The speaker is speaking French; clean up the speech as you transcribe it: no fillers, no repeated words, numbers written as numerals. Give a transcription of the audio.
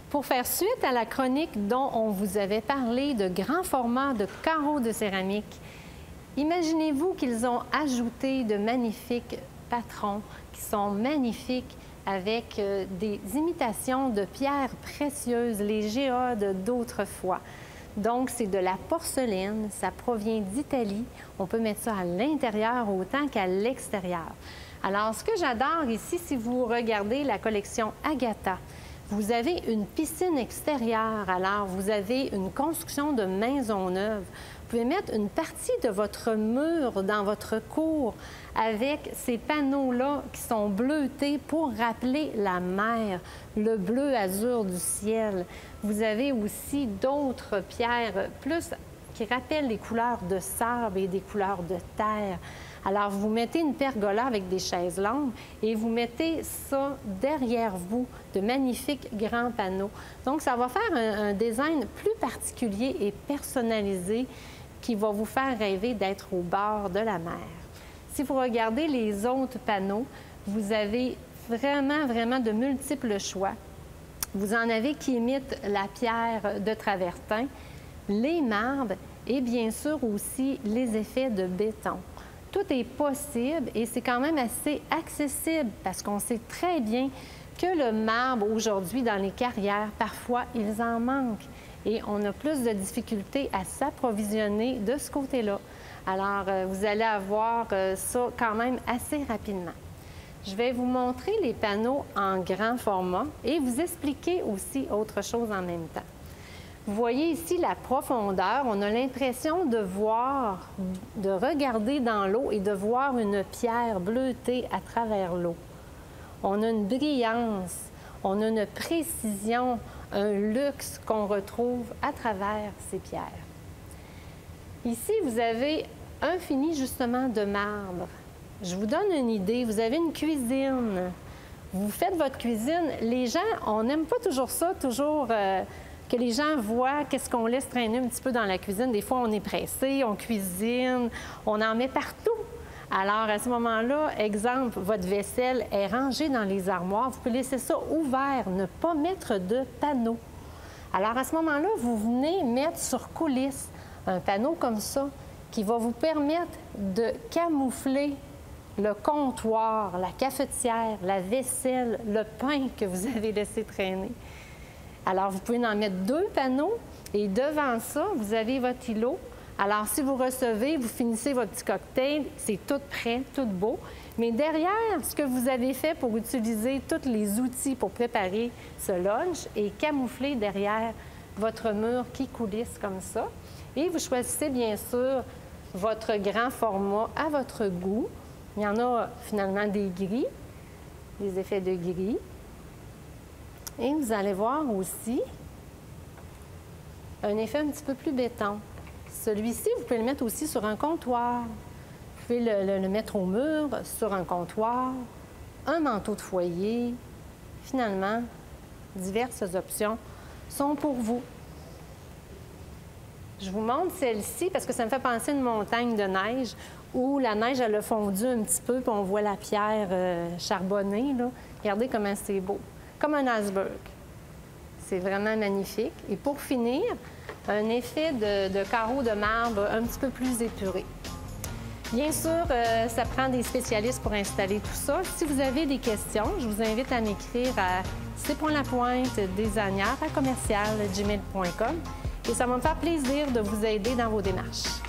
Pour faire suite à la chronique dont on vous avait parlé de grands formats de carreaux de céramique, imaginez-vous qu'ils ont ajouté de magnifiques patrons qui sont magnifiques avec des imitations de pierres précieuses, les géodes d'autrefois. Donc, c'est de la porcelaine, ça provient d'Italie. On peut mettre ça à l'intérieur autant qu'à l'extérieur. Alors, ce que j'adore ici, si vous regardez la collection Agatha, vous avez une piscine extérieure, alors vous avez une construction de maison neuve. Vous pouvez mettre une partie de votre mur dans votre cour avec ces panneaux-là qui sont bleutés pour rappeler la mer, le bleu azur du ciel. Vous avez aussi d'autres pierres plus qui rappellent les couleurs de sable et des couleurs de terre. Alors, vous mettez une pergola avec des chaises longues et vous mettez ça derrière vous, de magnifiques grands panneaux. Donc, ça va faire un design plus particulier et personnalisé qui va vous faire rêver d'être au bord de la mer. Si vous regardez les autres panneaux, vous avez vraiment de multiples choix. Vous en avez qui imitent la pierre de travertin, les marbres et bien sûr aussi les effets de béton. Tout est possible et c'est quand même assez accessible parce qu'on sait très bien que le marbre aujourd'hui dans les carrières, parfois, ils en manquent et on a plus de difficultés à s'approvisionner de ce côté-là. Alors, vous allez avoir ça quand même assez rapidement. Je vais vous montrer les panneaux en grand format et vous expliquer aussi autre chose en même temps. Vous voyez ici la profondeur. On a l'impression de voir, de regarder dans l'eau et de voir une pierre bleutée à travers l'eau. On a une brillance, on a une précision, un luxe qu'on retrouve à travers ces pierres. Ici, vous avez un fini justement de marbre. Je vous donne une idée. Vous avez une cuisine. Vous faites votre cuisine. Les gens, on n'aime pas toujours ça, que les gens voient qu'est-ce qu'on laisse traîner un petit peu dans la cuisine. Des fois, on est pressé, on cuisine, on en met partout. Alors, à ce moment-là, exemple, votre vaisselle est rangée dans les armoires. Vous pouvez laisser ça ouvert, ne pas mettre de panneau. Alors, à ce moment-là, vous venez mettre sur coulisse un panneau comme ça qui va vous permettre de camoufler le comptoir, la cafetière, la vaisselle, le pain que vous avez laissé traîner. Alors, vous pouvez en mettre 2 panneaux et devant ça, vous avez votre îlot. Alors, si vous recevez, vous finissez votre petit cocktail, c'est tout prêt, tout beau. Mais derrière, ce que vous avez fait pour utiliser tous les outils pour préparer ce lunch est camouflé derrière votre mur qui coulisse comme ça. Et vous choisissez bien sûr votre grand format à votre goût. Il y en a finalement des gris, des effets de gris. Et vous allez voir aussi un effet un petit peu plus béton. Celui-ci, vous pouvez le mettre aussi sur un comptoir. Vous pouvez le mettre au mur, sur un comptoir, un manteau de foyer. Finalement, diverses options sont pour vous. Je vous montre celle-ci parce que ça me fait penser à une montagne de neige où la neige, elle a fondu un petit peu puis on voit la pierre charbonnée, là. Regardez comment c'est beau. Comme un iceberg. C'est vraiment magnifique. Et pour finir, un effet de carreaux de marbre un petit peu plus épuré. Bien sûr, ça prend des spécialistes pour installer tout ça. Si vous avez des questions, je vous invite à m'écrire à c.lapointe-designer@commercial-gmail.com et ça va me faire plaisir de vous aider dans vos démarches.